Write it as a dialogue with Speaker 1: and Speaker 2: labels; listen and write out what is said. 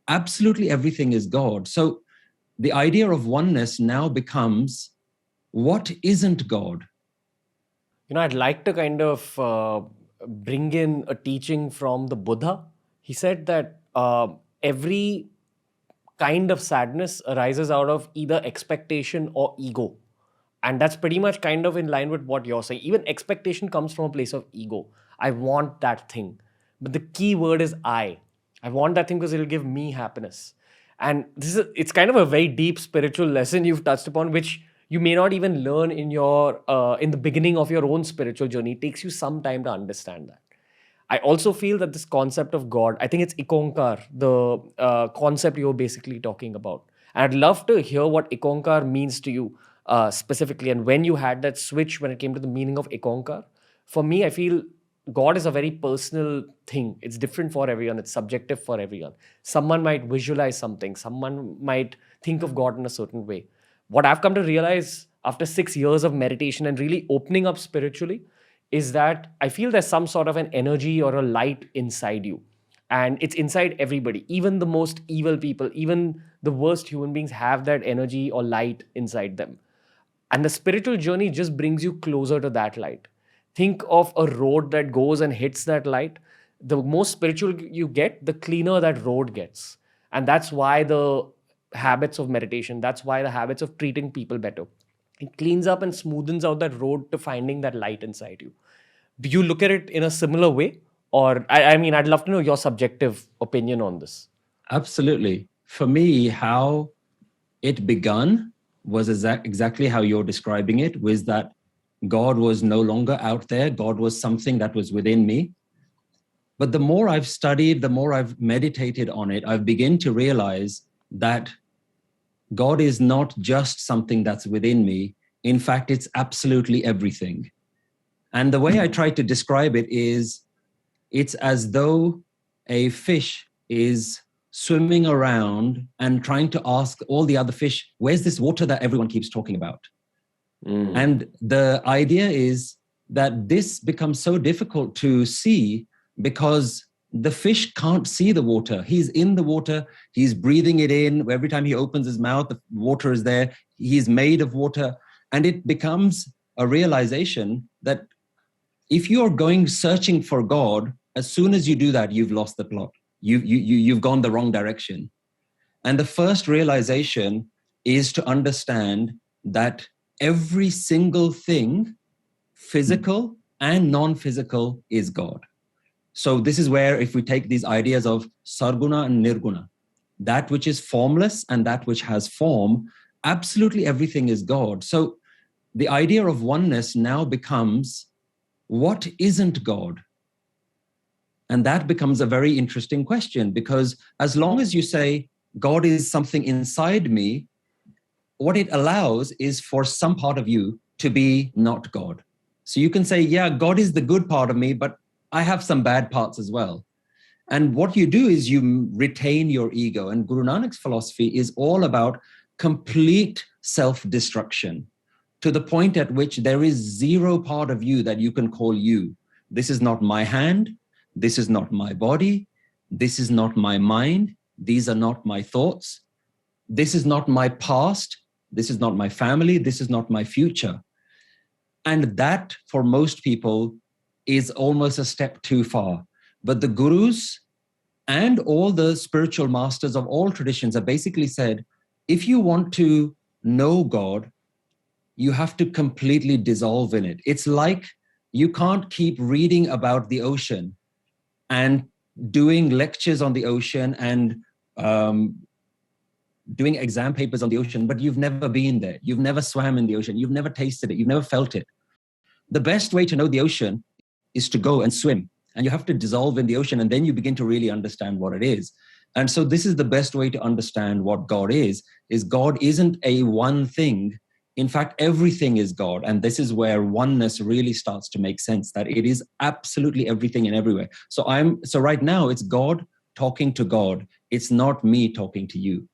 Speaker 1: absolutely everything is God. So the idea of oneness now becomes, what isn't God?
Speaker 2: I'd like to kind of bring in a teaching from the Buddha. He said that every kind of sadness arises out of either expectation or ego. And that's pretty much kind of in line with what you're saying. Even expectation comes from a place of ego. I want that thing. But the key word is I. I want that thing because it'll give me happiness. And it's kind of a very deep spiritual lesson you've touched upon, which you may not even learn in the beginning of your own spiritual journey. It takes you some time to understand that. I also feel that this concept of God, I think it's Ik Onkar, the concept you're basically talking about. And I'd love to hear what Ik Onkar means to you specifically, and when you had that switch when it came to the meaning of Ik Onkar. For me, I feel God is a very personal thing. It's different for everyone. It's subjective for everyone. Someone might visualize something. Someone might think of God in a certain way. What I've come to realize after 6 years of meditation and really opening up spiritually is that I feel there's some sort of an energy or a light inside you. And it's inside everybody. Even the most evil people, even the worst human beings have that energy or light inside them. And the spiritual journey just brings you closer to that light. Think of a road that goes and hits that light. The more spiritual you get, the cleaner that road gets. And that's why the habits of meditation, that's why the habits of treating people better. It cleans up and smoothens out that road to finding that light inside you. Do you look at it in a similar way? Or, I mean, I'd love to know your subjective opinion on this.
Speaker 1: Absolutely. For me, how it begun was exactly how you're describing it, was that God was no longer out there. God was something that was within me. But the more I've studied, the more I've meditated on it, I've begun to realize that God is not just something that's within me. In fact, it's absolutely everything. And the way I try to describe it is, it's as though a fish is swimming around and trying to ask all the other fish, where's this water that everyone keeps talking about? And the idea is that this becomes so difficult to see because the fish can't see the water. He's in the water. He's breathing it in. Every time he opens his mouth, the water is there. He's made of water. And it becomes a realization that if you're going searching for God, as soon as you do that, you've lost the plot. You've gone the wrong direction. And the first realization is to understand that every single thing, physical and non-physical, is God. So this is where, if we take these ideas of sarguna and nirguna, that which is formless and that which has form, absolutely everything is God. So the idea of oneness now becomes, what isn't God? And that becomes a very interesting question, because as long as you say God is something inside me, what it allows is for some part of you to be not God. So you can say, yeah, God is the good part of me, but I have some bad parts as well. And what you do is you retain your ego. And Guru Nanak's philosophy is all about complete self-destruction, to the point at which there is zero part of you that you can call you. This is not my hand. This is not my body. This is not my mind. These are not my thoughts. This is not my past. This is not my family. This is not my future. And that, for most people, is almost a step too far. But the gurus and all the spiritual masters of all traditions have basically said, if you want to know God, you have to completely dissolve in it. It's like you can't keep reading about the ocean and doing lectures on the ocean and doing exam papers on the ocean, but you've never been there. You've never swam in the ocean. You've never tasted it. You've never felt it. The best way to know the ocean is to go and swim. And you have to dissolve in the ocean, and then you begin to really understand what it is. And so this is the best way to understand what God is God isn't a one thing. In fact, everything is God. And this is where oneness really starts to make sense, that it is absolutely everything and everywhere. So right now it's God talking to God. It's not me talking to you.